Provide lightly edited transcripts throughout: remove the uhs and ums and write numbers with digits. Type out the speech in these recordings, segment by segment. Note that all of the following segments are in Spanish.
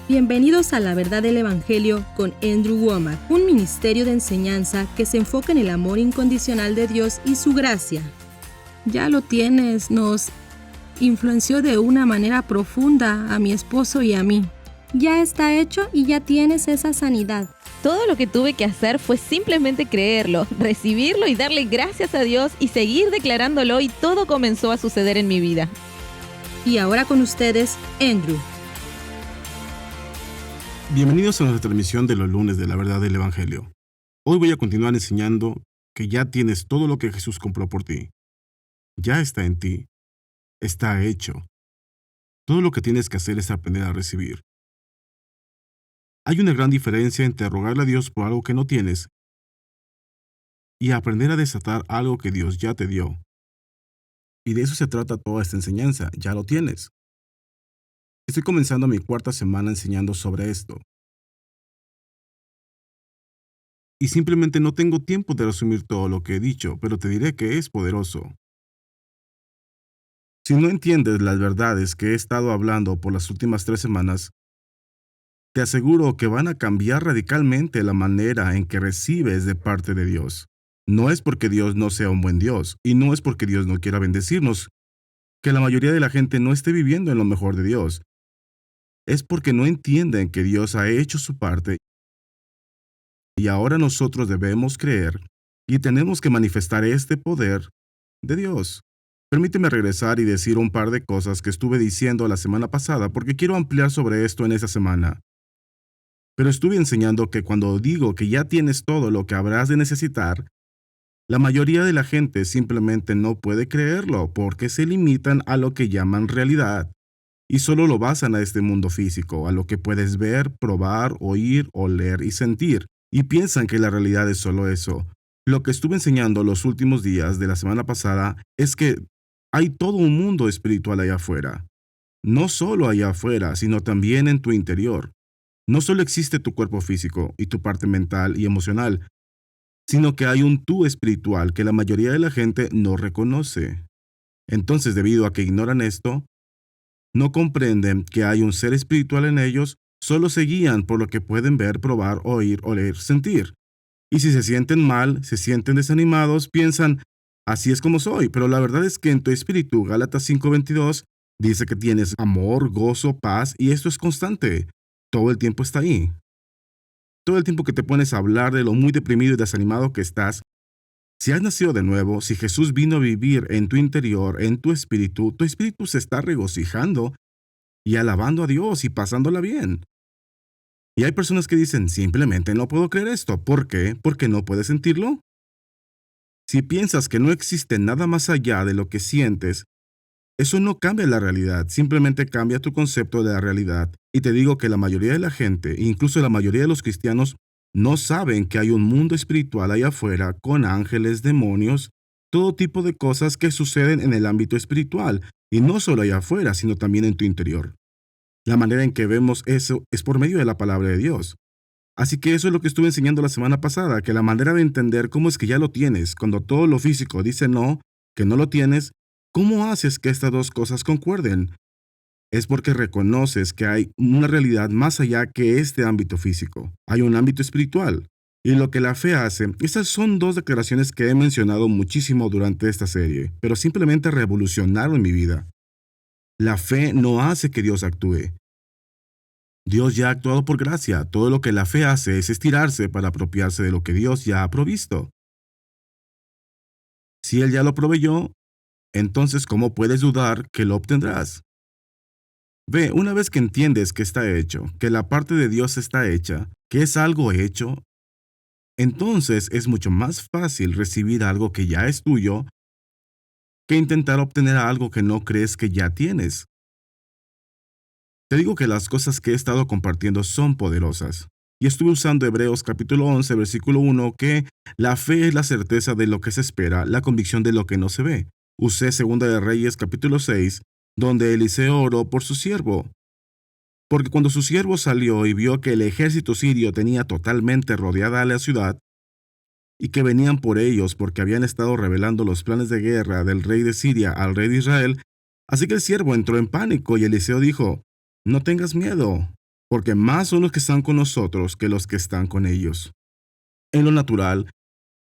Bienvenidos a La Verdad del Evangelio con Andrew Wommack, un ministerio de enseñanza que se enfoca en el amor incondicional de Dios y su gracia. Ya lo tienes, nos influenció de una manera profunda a mi esposo y a mí. Ya está hecho y ya tienes esa sanidad. Todo lo que tuve que hacer fue simplemente creerlo, recibirlo y darle gracias a Dios y seguir declarándolo, y todo comenzó a suceder en mi vida. Y ahora con ustedes, Andrew. Bienvenidos a nuestra transmisión de los lunes de la verdad del Evangelio. Hoy voy a continuar enseñando que ya tienes todo lo que Jesús compró por ti. Ya está en ti. Está hecho. Todo lo que tienes que hacer es aprender a recibir. Hay una gran diferencia entre rogarle a Dios por algo que no tienes y aprender a desatar algo que Dios ya te dio. Y de eso se trata toda esta enseñanza. Ya lo tienes. Estoy comenzando mi cuarta semana enseñando sobre esto. Y simplemente no tengo tiempo de resumir todo lo que he dicho, pero te diré que es poderoso. Si no entiendes las verdades que he estado hablando por las últimas 3 semanas, te aseguro que van a cambiar radicalmente la manera en que recibes de parte de Dios. No es porque Dios no sea un buen Dios, y no es porque Dios no quiera bendecirnos, que la mayoría de la gente no esté viviendo en lo mejor de Dios. Es porque no entienden que Dios ha hecho su parte y ahora nosotros debemos creer y tenemos que manifestar este poder de Dios. Permíteme regresar y decir un par de cosas que estuve diciendo la semana pasada porque quiero ampliar sobre esto en esta semana. Pero estuve enseñando que cuando digo que ya tienes todo lo que habrás de necesitar, la mayoría de la gente simplemente no puede creerlo porque se limitan a lo que llaman realidad. Y solo lo basan a este mundo físico, a lo que puedes ver, probar, oír, oler y sentir. Y piensan que la realidad es solo eso. Lo que estuve enseñando los últimos días de la semana pasada es que hay todo un mundo espiritual allá afuera. No solo allá afuera, sino también en tu interior. No solo existe tu cuerpo físico y tu parte mental y emocional, sino que hay un tú espiritual que la mayoría de la gente no reconoce. Entonces, debido a que ignoran esto, no comprenden que hay un ser espiritual en ellos, solo se guían por lo que pueden ver, probar, oír, oler, sentir. Y si se sienten mal, se sienten desanimados, piensan, así es como soy. Pero la verdad es que en tu espíritu, Gálatas 5:22, dice que tienes amor, gozo, paz, y esto es constante. Todo el tiempo está ahí. Todo el tiempo que te pones a hablar de lo muy deprimido y desanimado que estás, si has nacido de nuevo, si Jesús vino a vivir en tu interior, en tu espíritu se está regocijando y alabando a Dios y pasándola bien. Y hay personas que dicen, simplemente no puedo creer esto. ¿Por qué? ¿Porque no puedes sentirlo? Si piensas que no existe nada más allá de lo que sientes, eso no cambia la realidad, simplemente cambia tu concepto de la realidad. Y te digo que la mayoría de la gente, incluso la mayoría de los cristianos, no saben que hay un mundo espiritual allá afuera con ángeles, demonios, todo tipo de cosas que suceden en el ámbito espiritual, y no solo allá afuera, sino también en tu interior. La manera en que vemos eso es por medio de la palabra de Dios. Así que eso es lo que estuve enseñando la semana pasada, que la manera de entender cómo es que ya lo tienes, cuando todo lo físico dice no, que no lo tienes, ¿cómo haces que estas dos cosas concuerden? Es porque reconoces que hay una realidad más allá que este ámbito físico. Hay un ámbito espiritual. Y lo que la fe hace, estas son 2 declaraciones que he mencionado muchísimo durante esta serie, pero simplemente revolucionaron mi vida. La fe no hace que Dios actúe. Dios ya ha actuado por gracia. Todo lo que la fe hace es estirarse para apropiarse de lo que Dios ya ha provisto. Si Él ya lo proveyó, entonces ¿cómo puedes dudar que lo obtendrás? Ve, una vez que entiendes que está hecho, que la parte de Dios está hecha, que es algo hecho, entonces es mucho más fácil recibir algo que ya es tuyo que intentar obtener algo que no crees que ya tienes. Te digo que las cosas que he estado compartiendo son poderosas. Y estuve usando Hebreos capítulo 11, versículo 1, que la fe es la certeza de lo que se espera, la convicción de lo que no se ve. Usé 2 de Reyes capítulo 6, donde Eliseo oró por su siervo. Porque cuando su siervo salió y vio que el ejército sirio tenía totalmente rodeada a la ciudad, y que venían por ellos porque habían estado revelando los planes de guerra del rey de Siria al rey de Israel, así que el siervo entró en pánico y Eliseo dijo, no tengas miedo, porque más son los que están con nosotros que los que están con ellos. En lo natural,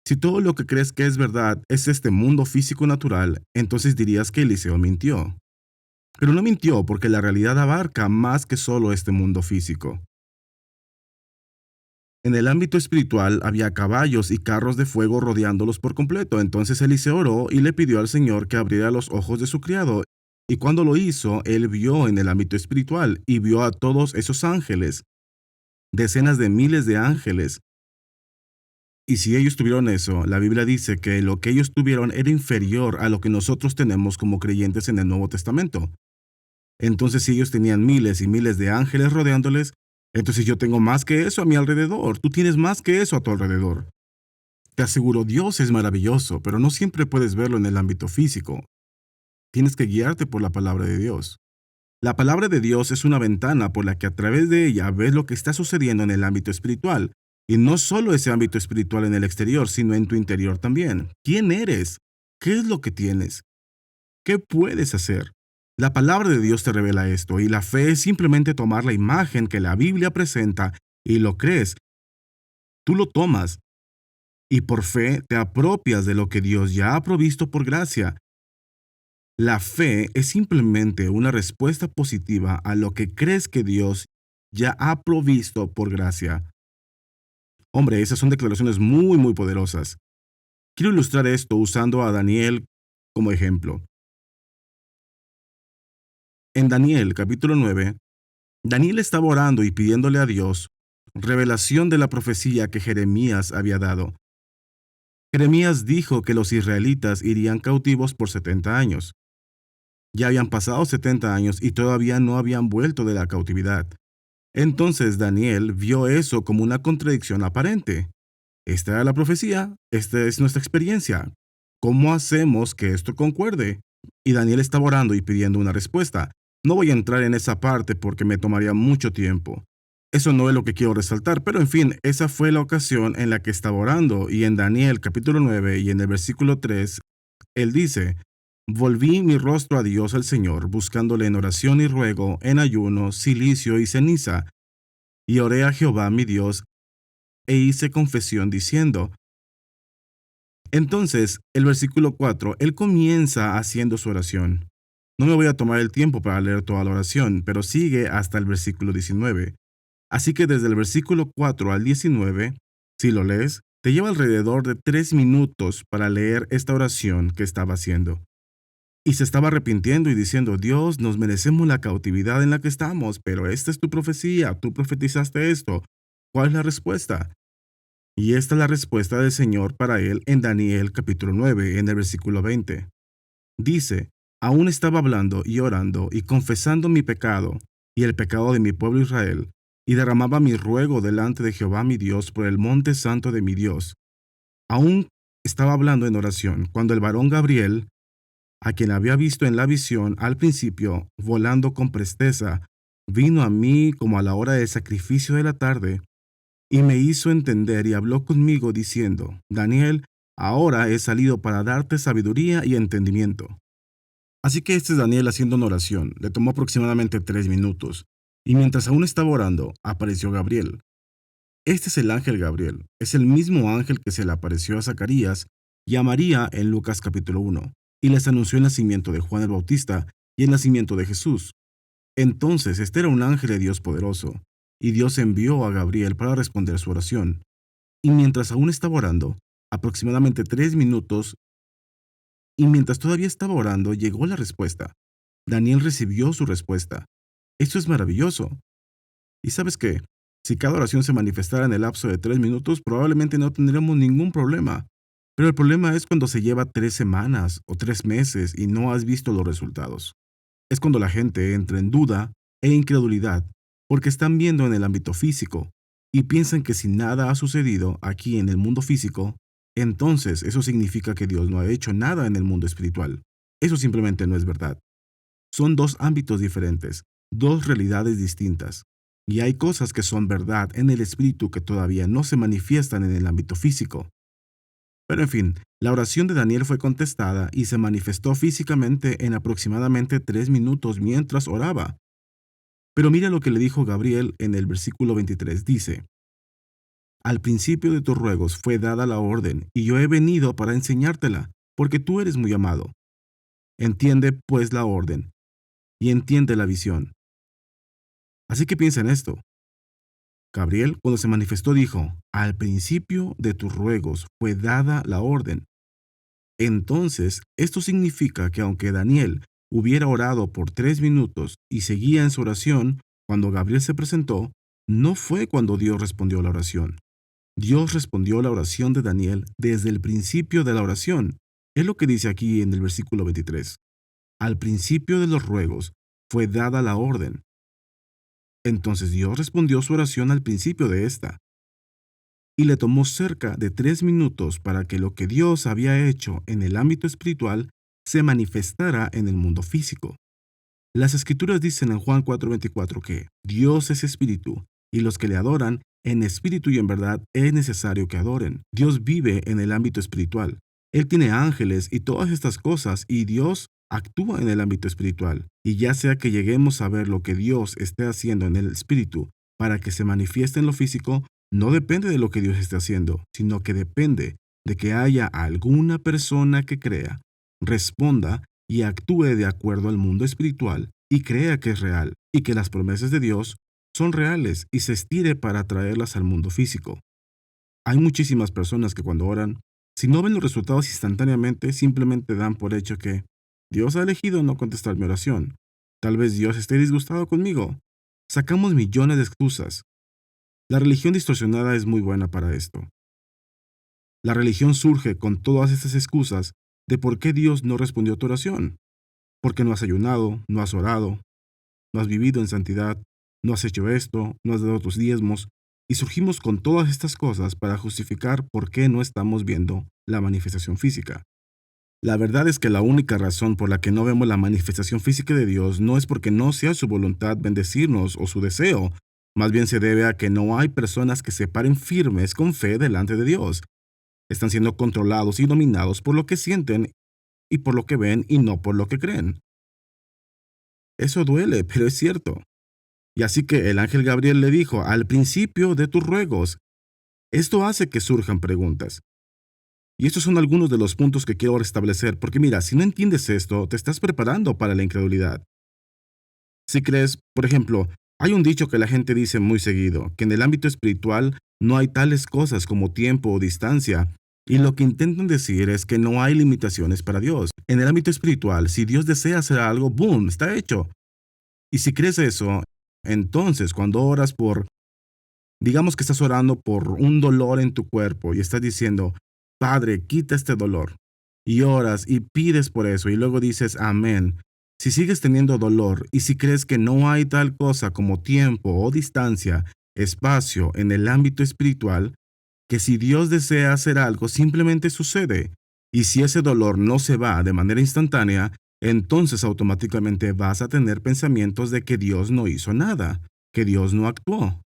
si todo lo que crees que es verdad es este mundo físico natural, entonces dirías que Eliseo mintió. Pero no mintió porque la realidad abarca más que solo este mundo físico. En el ámbito espiritual había caballos y carros de fuego rodeándolos por completo. Entonces Eliseo oró y le pidió al Señor que abriera los ojos de su criado. Y cuando lo hizo, él vio en el ámbito espiritual y vio a todos esos ángeles, decenas de miles de ángeles. Y si ellos tuvieron eso, la Biblia dice que lo que ellos tuvieron era inferior a lo que nosotros tenemos como creyentes en el Nuevo Testamento. Entonces, si ellos tenían miles y miles de ángeles rodeándoles, entonces yo tengo más que eso a mi alrededor. Tú tienes más que eso a tu alrededor. Te aseguro, Dios es maravilloso, pero no siempre puedes verlo en el ámbito físico. Tienes que guiarte por la palabra de Dios. La palabra de Dios es una ventana por la que a través de ella ves lo que está sucediendo en el ámbito espiritual. Y no solo ese ámbito espiritual en el exterior, sino en tu interior también. ¿Quién eres? ¿Qué es lo que tienes? ¿Qué puedes hacer? La palabra de Dios te revela esto, y la fe es simplemente tomar la imagen que la Biblia presenta y lo crees. Tú lo tomas y por fe te apropias de lo que Dios ya ha provisto por gracia. La fe es simplemente una respuesta positiva a lo que crees que Dios ya ha provisto por gracia. Hombre, esas son declaraciones muy poderosas. Quiero ilustrar esto usando a Daniel como ejemplo. En Daniel capítulo 9, Daniel estaba orando y pidiéndole a Dios revelación de la profecía que Jeremías había dado. Jeremías dijo que los israelitas irían cautivos por 70 años. Ya habían pasado 70 años y todavía no habían vuelto de la cautividad. Entonces Daniel vio eso como una contradicción aparente. Esta era la profecía, esta es nuestra experiencia. ¿Cómo hacemos que esto concuerde? Y Daniel estaba orando y pidiendo una respuesta. No voy a entrar en esa parte porque me tomaría mucho tiempo. Eso no es lo que quiero resaltar, pero en fin, esa fue la ocasión en la que estaba orando. Y en Daniel capítulo 9 y en el versículo 3, él dice: Volví mi rostro a Dios el Señor, buscándole en oración y ruego, en ayuno, cilicio y ceniza. Y oré a Jehová mi Dios, e hice confesión diciendo. Entonces, el versículo 4, él comienza haciendo su oración. No me voy a tomar el tiempo para leer toda la oración, pero sigue hasta el versículo 19. Así que desde el versículo 4 al 19, si lo lees, te lleva alrededor de 3 minutos para leer esta oración que estaba haciendo. Y se estaba arrepintiendo y diciendo: Dios, nos merecemos la cautividad en la que estamos, pero esta es tu profecía, tú profetizaste esto. ¿Cuál es la respuesta? Y esta es la respuesta del Señor para él en Daniel capítulo 9, en el versículo 20. Dice: Aún estaba hablando y orando y confesando mi pecado y el pecado de mi pueblo Israel, y derramaba mi ruego delante de Jehová mi Dios por el monte santo de mi Dios. Aún estaba hablando en oración, cuando el varón Gabriel, a quien había visto en la visión al principio, volando con presteza, vino a mí como a la hora del sacrificio de la tarde, y me hizo entender y habló conmigo diciendo: Daniel, ahora he salido para darte sabiduría y entendimiento. Así que este es Daniel haciendo una oración. Le tomó aproximadamente 3 minutos. Y mientras aún estaba orando, apareció Gabriel. Este es el ángel Gabriel. Es el mismo ángel que se le apareció a Zacarías y a María en Lucas capítulo 1, y les anunció el nacimiento de Juan el Bautista y el nacimiento de Jesús. Entonces, este era un ángel de Dios poderoso, y Dios envió a Gabriel para responder su oración. Y mientras aún estaba orando, aproximadamente 3 minutos, y mientras todavía estaba orando, llegó la respuesta. Daniel recibió su respuesta. Esto es maravilloso. ¿Y sabes qué? Si cada oración se manifestara en el lapso de 3 minutos, probablemente no tendríamos ningún problema. Pero el problema es cuando se lleva 3 semanas o 3 meses y no has visto los resultados. Es cuando la gente entra en duda e incredulidad, porque están viendo en el ámbito físico y piensan que si nada ha sucedido aquí en el mundo físico, entonces eso significa que Dios no ha hecho nada en el mundo espiritual. Eso simplemente no es verdad. Son 2 ámbitos diferentes, 2 realidades distintas. Y hay cosas que son verdad en el espíritu que todavía no se manifiestan en el ámbito físico. Pero en fin, la oración de Daniel fue contestada y se manifestó físicamente en aproximadamente 3 minutos mientras oraba. Pero mira lo que le dijo Gabriel en el versículo 23. Dice: al principio de tus ruegos fue dada la orden, y yo he venido para enseñártela, porque tú eres muy amado. Entiende, pues, la orden, y entiende la visión. Así que piensa en esto. Gabriel, cuando se manifestó, dijo: al principio de tus ruegos fue dada la orden. Entonces, esto significa que aunque Daniel hubiera orado por 3 minutos y seguía en su oración, cuando Gabriel se presentó, no fue cuando Dios respondió la oración. Dios respondió la oración de Daniel desde el principio de la oración. Es lo que dice aquí en el versículo 23. Al principio de los ruegos fue dada la orden. Entonces Dios respondió su oración al principio de esta. Y le tomó cerca de 3 minutos para que lo que Dios había hecho en el ámbito espiritual se manifestara en el mundo físico. Las Escrituras dicen en Juan 4:24 que Dios es espíritu, y los que le adoran en espíritu y en verdad es necesario que adoren. Dios vive en el ámbito espiritual. Él tiene ángeles y todas estas cosas, y Dios actúa en el ámbito espiritual. Y ya sea que lleguemos a ver lo que Dios esté haciendo en el espíritu para que se manifieste en lo físico, no depende de lo que Dios esté haciendo, sino que depende de que haya alguna persona que crea, responda y actúe de acuerdo al mundo espiritual y crea que es real y que las promesas de Dios son reales y se estire para traerlas al mundo físico. Hay muchísimas personas que cuando oran, si no ven los resultados instantáneamente, simplemente dan por hecho que Dios ha elegido no contestar mi oración. Tal vez Dios esté disgustado conmigo. Sacamos millones de excusas. La religión distorsionada es muy buena para esto. La religión surge con todas estas excusas de por qué Dios no respondió a tu oración. Porque no has ayunado, no has orado, no has vivido en santidad, no has hecho esto, no has dado tus diezmos, y surgimos con todas estas cosas para justificar por qué no estamos viendo la manifestación física. La verdad es que la única razón por la que no vemos la manifestación física de Dios no es porque no sea su voluntad bendecirnos o su deseo. Más bien se debe a que no hay personas que se paren firmes con fe delante de Dios. Están siendo controlados y dominados por lo que sienten y por lo que ven y no por lo que creen. Eso duele, pero es cierto. Y así que el ángel Gabriel le dijo: al principio de tus ruegos. Esto hace que surjan preguntas. Y estos son algunos de los puntos que quiero restablecer, porque mira, si no entiendes esto, te estás preparando para la incredulidad. Si crees, por ejemplo, hay un dicho que la gente dice muy seguido, que en el ámbito espiritual no hay tales cosas como tiempo o distancia, y lo que intentan decir es que no hay limitaciones para Dios. En el ámbito espiritual, si Dios desea hacer algo, ¡boom!, está hecho. Y si crees eso, entonces cuando oras digamos que estás orando por un dolor en tu cuerpo y estás diciendo: Padre, quita este dolor. Y oras y pides por eso y luego dices amén. Si sigues teniendo dolor y si crees que no hay tal cosa como tiempo o distancia, espacio en el ámbito espiritual, que si Dios desea hacer algo simplemente sucede. Y si ese dolor no se va de manera instantánea, entonces automáticamente vas a tener pensamientos de que Dios no hizo nada, que Dios no actuó.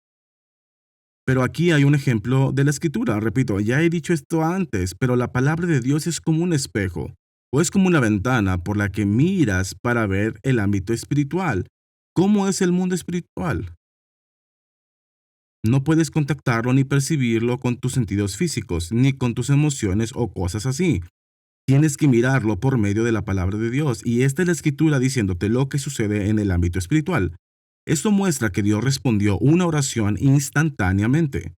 Pero aquí hay un ejemplo de la Escritura. Repito, ya he dicho esto antes, pero la palabra de Dios es como un espejo, o es como una ventana por la que miras para ver el ámbito espiritual. ¿Cómo es el mundo espiritual? No puedes contactarlo ni percibirlo con tus sentidos físicos, ni con tus emociones o cosas así. Tienes que mirarlo por medio de la palabra de Dios, y esta es la Escritura diciéndote lo que sucede en el ámbito espiritual. Esto muestra que Dios respondió una oración instantáneamente.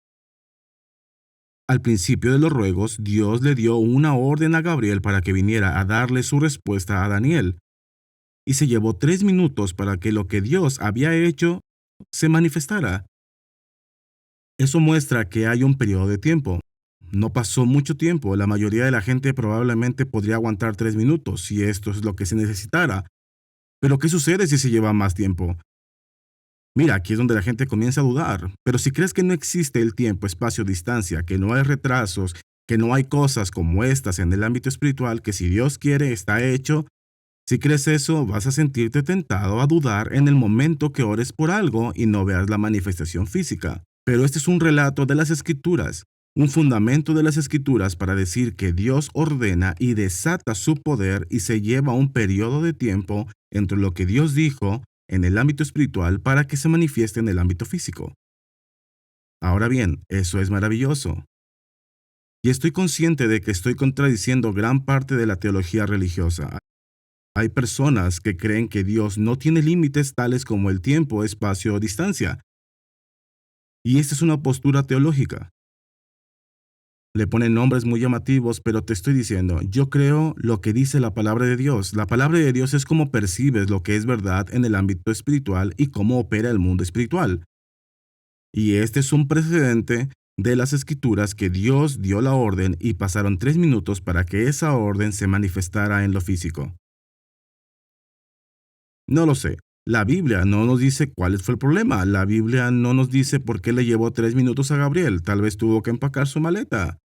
Al principio de los ruegos, Dios le dio una orden a Gabriel para que viniera a darle su respuesta a Daniel. Y se llevó 3 minutos para que lo que Dios había hecho se manifestara. Eso muestra que hay un periodo de tiempo. No pasó mucho tiempo. La mayoría de la gente probablemente podría aguantar 3 minutos si esto es lo que se necesitara. Pero ¿qué sucede si se lleva más tiempo? Mira, aquí es donde la gente comienza a dudar. Pero si crees que no existe el tiempo, espacio, distancia, que no hay retrasos, que no hay cosas como estas en el ámbito espiritual, que si Dios quiere está hecho, si crees eso, vas a sentirte tentado a dudar en el momento que ores por algo y no veas la manifestación física. Pero este es un relato de las Escrituras, un fundamento de las Escrituras para decir que Dios ordena y desata su poder y se lleva un periodo de tiempo entre lo que Dios dijo en el ámbito espiritual para que se manifieste en el ámbito físico. Ahora bien, eso es maravilloso. Y estoy consciente de que estoy contradiciendo gran parte de la teología religiosa. Hay personas que creen que Dios no tiene límites tales como el tiempo, espacio o distancia. Y esta es una postura teológica. Le ponen nombres muy llamativos, pero te estoy diciendo, yo creo lo que dice la palabra de Dios. La palabra de Dios es cómo percibes lo que es verdad en el ámbito espiritual y cómo opera el mundo espiritual. Y este es un precedente de las Escrituras que Dios dio la orden y pasaron 3 minutos para que esa orden se manifestara en lo físico. No lo sé. La Biblia no nos dice cuál fue el problema. La Biblia no nos dice por qué le llevó 3 minutos a Gabriel. Tal vez tuvo que empacar su maleta.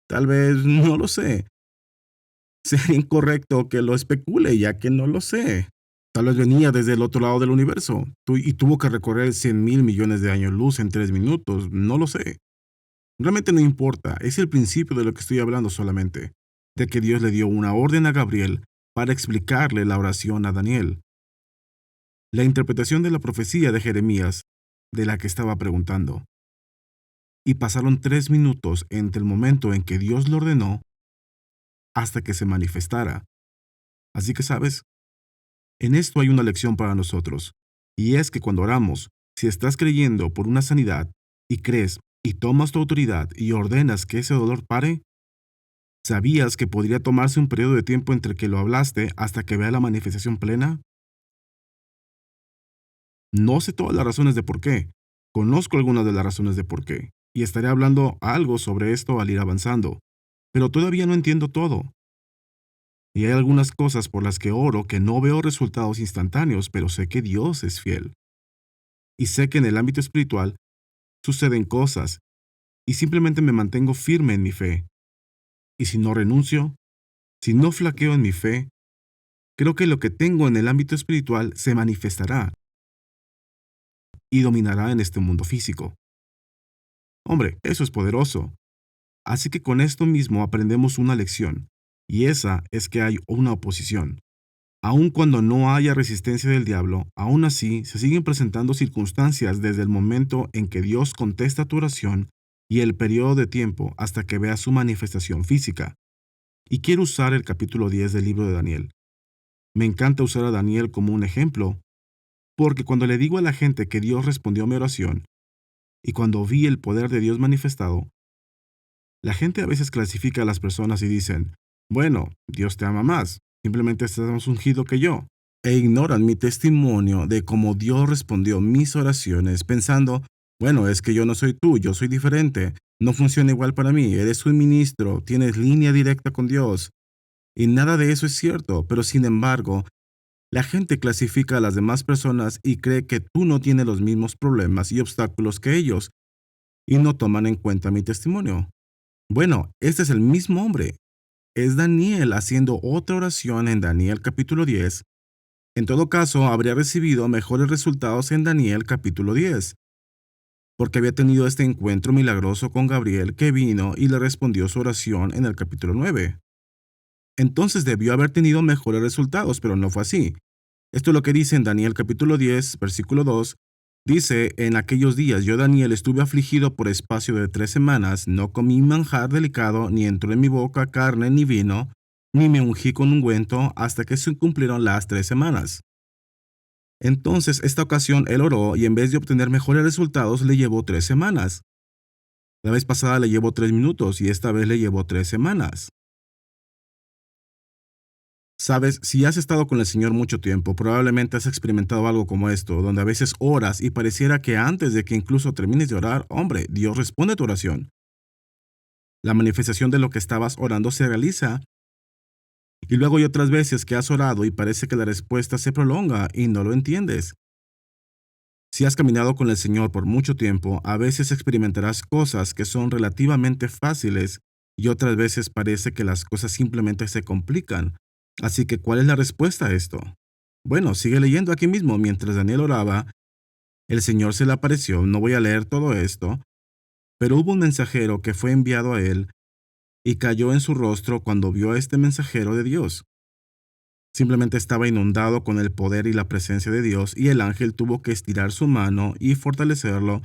Tal vez, no lo sé. Sería incorrecto que lo especule, ya que no lo sé. Tal vez venía desde el otro lado del universo y tuvo que recorrer 100,000 millones de años luz en 3 minutos. No lo sé. Realmente no importa. Es el principio de lo que estoy hablando solamente. De que Dios le dio una orden a Gabriel para explicarle la oración a Daniel. La interpretación de la profecía de Jeremías, de la que estaba preguntando. Y pasaron 3 minutos entre el momento en que Dios lo ordenó hasta que se manifestara. Así que, ¿sabes? En esto hay una lección para nosotros, y es que cuando oramos, si estás creyendo por una sanidad, y crees, y tomas tu autoridad y ordenas que ese dolor pare, ¿sabías que podría tomarse un periodo de tiempo entre que lo hablaste hasta que vea la manifestación plena? No sé todas las razones de por qué. Conozco algunas de las razones de por qué, y estaré hablando algo sobre esto al ir avanzando, pero todavía no entiendo todo. Y hay algunas cosas por las que oro que no veo resultados instantáneos, pero sé que Dios es fiel. Y sé que en el ámbito espiritual suceden cosas, y simplemente me mantengo firme en mi fe. Y si no renuncio, si no flaqueo en mi fe, creo que lo que tengo en el ámbito espiritual se manifestará y dominará en este mundo físico. Hombre, eso es poderoso. Así que con esto mismo aprendemos una lección, y esa es que hay una oposición. Aun cuando no haya resistencia del diablo, aún así se siguen presentando circunstancias desde el momento en que Dios contesta tu oración y el periodo de tiempo hasta que veas su manifestación física. Y quiero usar el capítulo 10 del libro de Daniel. Me encanta usar a Daniel como un ejemplo, porque cuando le digo a la gente que Dios respondió a mi oración, y cuando vi el poder de Dios manifestado, la gente a veces clasifica a las personas y dicen, bueno, Dios te ama más, simplemente estás más ungido que yo, e ignoran mi testimonio de cómo Dios respondió mis oraciones pensando, bueno, es que yo no soy tú, yo soy diferente, no funciona igual para mí, eres un ministro, tienes línea directa con Dios. Y nada de eso es cierto, pero sin embargo, la gente clasifica a las demás personas y cree que tú no tienes los mismos problemas y obstáculos que ellos, y no toman en cuenta mi testimonio. Bueno, este es el mismo hombre. Es Daniel haciendo otra oración en Daniel capítulo 10. En todo caso, habría recibido mejores resultados en Daniel capítulo 10, porque había tenido este encuentro milagroso con Gabriel que vino y le respondió su oración en el capítulo 9. Entonces debió haber tenido mejores resultados, pero no fue así. Esto es lo que dice en Daniel capítulo 10, versículo 2. Dice, en aquellos días yo Daniel estuve afligido por espacio de 3 semanas, no comí manjar delicado, ni entró en mi boca carne ni vino, ni me ungí con ungüento, hasta que se cumplieron las 3 semanas. Entonces, esta ocasión él oró y en vez de obtener mejores resultados le llevó 3 semanas. La vez pasada le llevó 3 minutos y esta vez le llevó 3 semanas. Sabes, si has estado con el Señor mucho tiempo, probablemente has experimentado algo como esto, donde a veces oras y pareciera que antes de que incluso termines de orar, hombre, Dios responde a tu oración. La manifestación de lo que estabas orando se realiza. Y luego hay otras veces que has orado y parece que la respuesta se prolonga y no lo entiendes. Si has caminado con el Señor por mucho tiempo, a veces experimentarás cosas que son relativamente fáciles y otras veces parece que las cosas simplemente se complican. Así que, ¿cuál es la respuesta a esto? Bueno, sigue leyendo aquí mismo. Mientras Daniel oraba, el Señor se le apareció. No voy a leer todo esto, pero hubo un mensajero que fue enviado a él y cayó en su rostro cuando vio a este mensajero de Dios. Simplemente estaba inundado con el poder y la presencia de Dios, y el ángel tuvo que estirar su mano y fortalecerlo,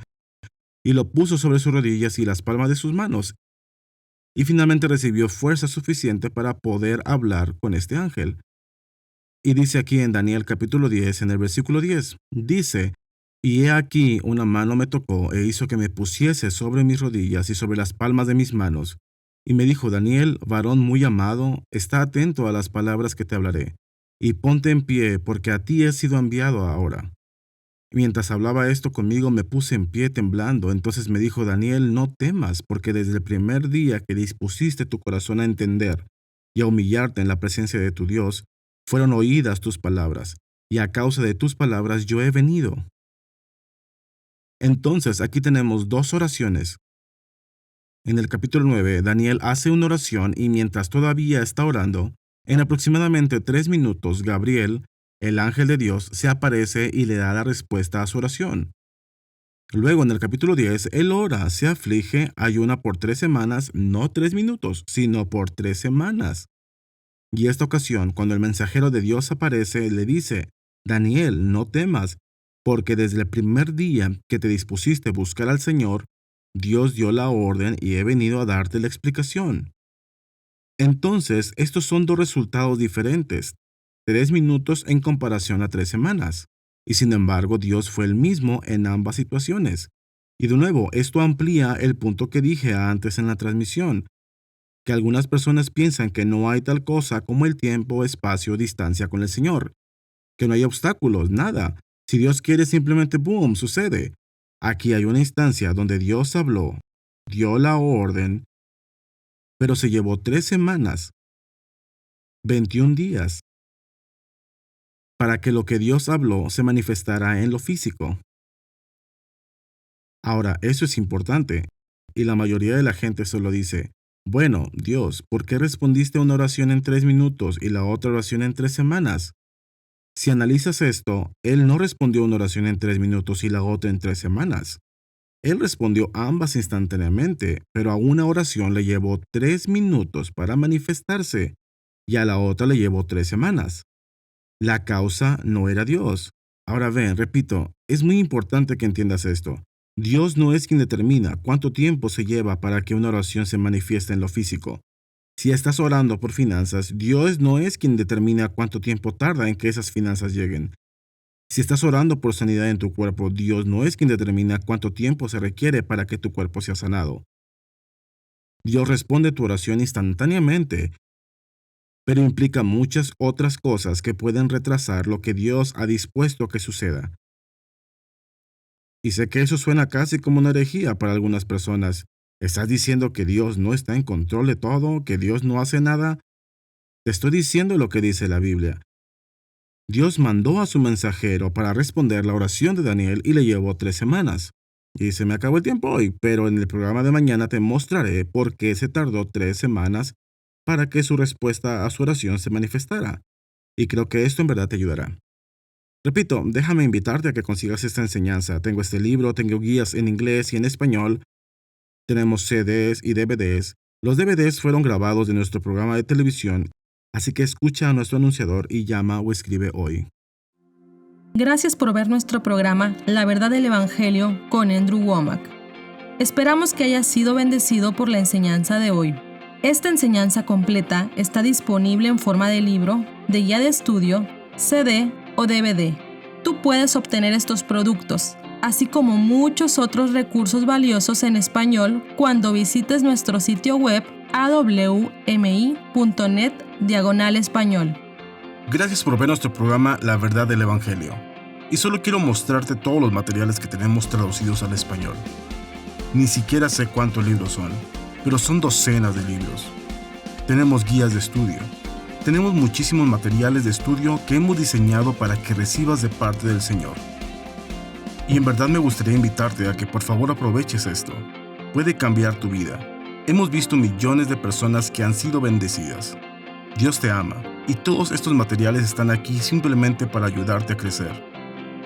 y lo puso sobre sus rodillas y las palmas de sus manos, y finalmente recibió fuerza suficiente para poder hablar con este ángel. Y dice aquí en Daniel capítulo 10, en el versículo 10, dice: «Y he aquí una mano me tocó e hizo que me pusiese sobre mis rodillas y sobre las palmas de mis manos. Y me dijo: Daniel, varón muy amado, está atento a las palabras que te hablaré, y ponte en pie, porque a ti he sido enviado ahora». Mientras hablaba esto conmigo, me puse en pie temblando. Entonces me dijo: Daniel, no temas, porque desde el primer día que dispusiste tu corazón a entender y a humillarte en la presencia de tu Dios, fueron oídas tus palabras, y a causa de tus palabras yo he venido. Entonces aquí tenemos dos oraciones. En el capítulo 9, Daniel hace una oración, y mientras todavía está orando, en aproximadamente 3 minutos, Gabriel, el ángel de Dios, se aparece y le da la respuesta a su oración. Luego, en el capítulo 10, él ora, se aflige, ayuna por 3 semanas, no 3 minutos, sino por 3 semanas. Y esta ocasión, cuando el mensajero de Dios aparece, le dice: Daniel, no temas, porque desde el primer día que te dispusiste a buscar al Señor, Dios dio la orden y he venido a darte la explicación. Entonces, estos son dos resultados diferentes: 3 minutos en comparación a 3 semanas. Y sin embargo, Dios fue el mismo en ambas situaciones. Y de nuevo, esto amplía el punto que dije antes en la transmisión, que algunas personas piensan que no hay tal cosa como el tiempo, espacio, distancia con el Señor, que no hay obstáculos, nada. Si Dios quiere, simplemente ¡boom!, sucede. Aquí hay una instancia donde Dios habló, dio la orden, pero se llevó 3 semanas, 21 días, para que lo que Dios habló se manifestara en lo físico. Ahora, eso es importante, y la mayoría de la gente solo dice: bueno, Dios, ¿por qué respondiste a una oración en 3 minutos y la otra oración en 3 semanas? Si analizas esto, Él no respondió a una oración en 3 minutos y la otra en 3 semanas. Él respondió ambas instantáneamente, pero a una oración le llevó 3 minutos para manifestarse y a la otra le llevó 3 semanas. La causa no era Dios. Ahora ven, repito, es muy importante que entiendas esto. Dios no es quien determina cuánto tiempo se lleva para que una oración se manifieste en lo físico. Si estás orando por finanzas, Dios no es quien determina cuánto tiempo tarda en que esas finanzas lleguen. Si estás orando por sanidad en tu cuerpo, Dios no es quien determina cuánto tiempo se requiere para que tu cuerpo sea sanado. Dios responde tu oración instantáneamente, pero implica muchas otras cosas que pueden retrasar lo que Dios ha dispuesto que suceda. Y sé que eso suena casi como una herejía para algunas personas. ¿Estás diciendo que Dios no está en control de todo, que Dios no hace nada? Te estoy diciendo lo que dice la Biblia. Dios mandó a su mensajero para responder la oración de Daniel y le llevó 3 semanas. Y se me acabó el tiempo hoy, pero en el programa de mañana te mostraré por qué se tardó 3 semanas para que su respuesta a su oración se manifestara. Y creo que esto en verdad te ayudará. Repito, déjame invitarte a que consigas esta enseñanza. Tengo este libro, tengo guías en inglés y en español. Tenemos CDs y DVDs. Los DVDs fueron grabados de nuestro programa de televisión, así que escucha a nuestro anunciador y llama o escribe hoy. Gracias por ver nuestro programa La Verdad del Evangelio con Andrew Wommack. Esperamos que hayas sido bendecido por la enseñanza de hoy. Esta enseñanza completa está disponible en forma de libro, de guía de estudio, CD o DVD. Tú puedes obtener estos productos, así como muchos otros recursos valiosos en español cuando visites nuestro sitio web awmi.net/español. Gracias por ver nuestro programa La Verdad del Evangelio. Y solo quiero mostrarte todos los materiales que tenemos traducidos al español. Ni siquiera sé cuántos libros son, pero son docenas de libros. Tenemos guías de estudio. Tenemos muchísimos materiales de estudio que hemos diseñado para que recibas de parte del Señor. Y en verdad me gustaría invitarte a que por favor aproveches esto. Puede cambiar tu vida. Hemos visto millones de personas que han sido bendecidas. Dios te ama y todos estos materiales están aquí simplemente para ayudarte a crecer.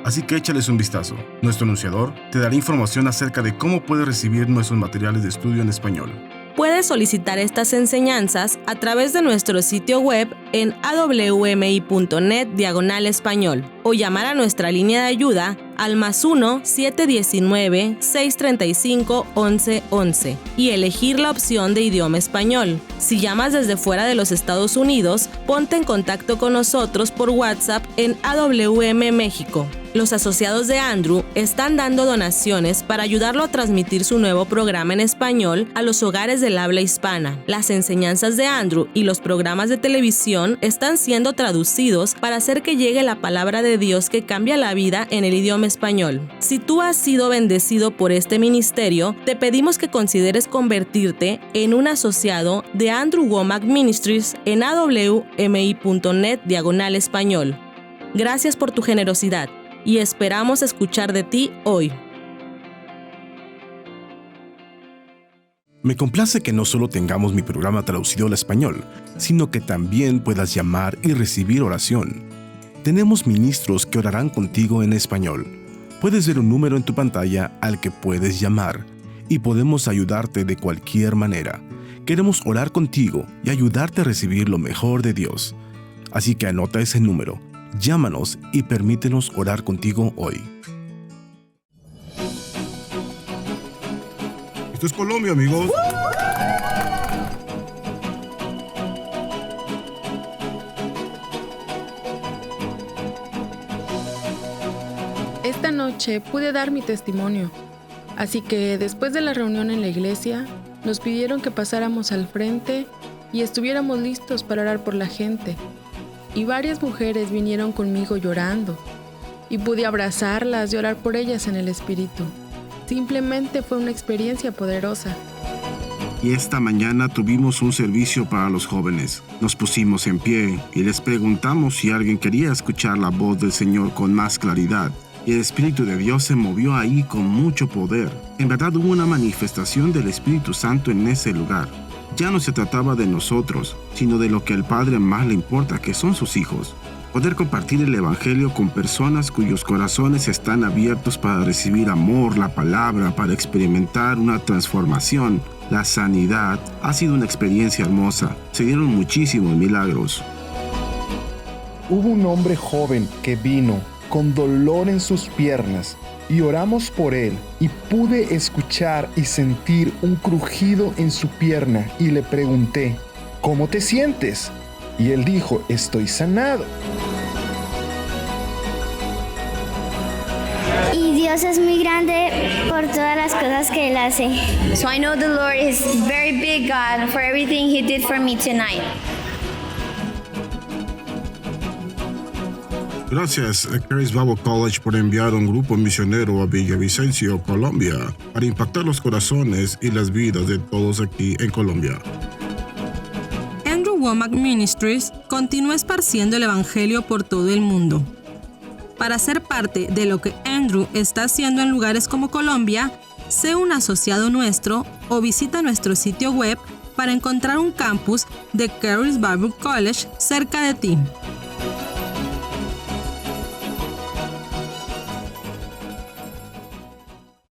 Así que échales un vistazo. Nuestro anunciador te dará información acerca de cómo puedes recibir nuestros materiales de estudio en español. Puedes solicitar estas enseñanzas a través de nuestro sitio web en awmi.net/español o llamar a nuestra línea de ayuda al +1 719 635 1111 y elegir la opción de idioma español. Si llamas desde fuera de los Estados Unidos, ponte en contacto con nosotros por WhatsApp en AWM México. Los asociados de Andrew están dando donaciones para ayudarlo a transmitir su nuevo programa en español a los hogares del habla hispana. Las enseñanzas de Andrew y los programas de televisión están siendo traducidos para hacer que llegue la palabra de Dios que cambia la vida en el idioma español. Si tú has sido bendecido por este ministerio, te pedimos que consideres convertirte en un asociado de Andrew Wommack Ministries en awmi.net/español. Gracias por tu generosidad y esperamos escuchar de ti hoy. Me complace que no solo tengamos mi programa traducido al español, sino que también puedas llamar y recibir oración. Tenemos ministros que orarán contigo en español. Puedes ver un número en tu pantalla al que puedes llamar y podemos ayudarte de cualquier manera. Queremos orar contigo y ayudarte a recibir lo mejor de Dios. Así que anota ese número, llámanos y permítenos orar contigo hoy. Esto es Colombia, amigos. Esta noche pude dar mi testimonio, así que después de la reunión en la iglesia, nos pidieron que pasáramos al frente y estuviéramos listos para orar por la gente. Y varias mujeres vinieron conmigo llorando, y pude abrazarlas y orar por ellas en el Espíritu. Simplemente fue una experiencia poderosa. Y esta mañana tuvimos un servicio para los jóvenes. Nos pusimos en pie y les preguntamos si alguien quería escuchar la voz del Señor con más claridad. Y el Espíritu de Dios se movió ahí con mucho poder. En verdad hubo una manifestación del Espíritu Santo en ese lugar. Ya no se trataba de nosotros, sino de lo que al Padre más le importa, que son sus hijos. Poder compartir el Evangelio con personas cuyos corazones están abiertos para recibir amor, la palabra, para experimentar una transformación, la sanidad, ha sido una experiencia hermosa. Se dieron muchísimos milagros. Hubo un hombre joven que vino con dolor en sus piernas y oramos por él y pude escuchar y sentir un crujido en su pierna y le pregunté, ¿cómo te sientes? Y él dijo, estoy sanado. Y Dios es muy grande por todas las cosas que Él hace. So I know the Lord is very big God for everything He did for me tonight. Gracias a Charis Bible College por enviar un grupo misionero a Villavicencio, Colombia, para impactar los corazones y las vidas de todos aquí en Colombia. Andrew Wommack Ministries continúa esparciendo el Evangelio por todo el mundo. Para ser parte de lo que Andrew está haciendo en lugares como Colombia, sé un asociado nuestro o visita nuestro sitio web para encontrar un campus de Charis Bible College cerca de ti.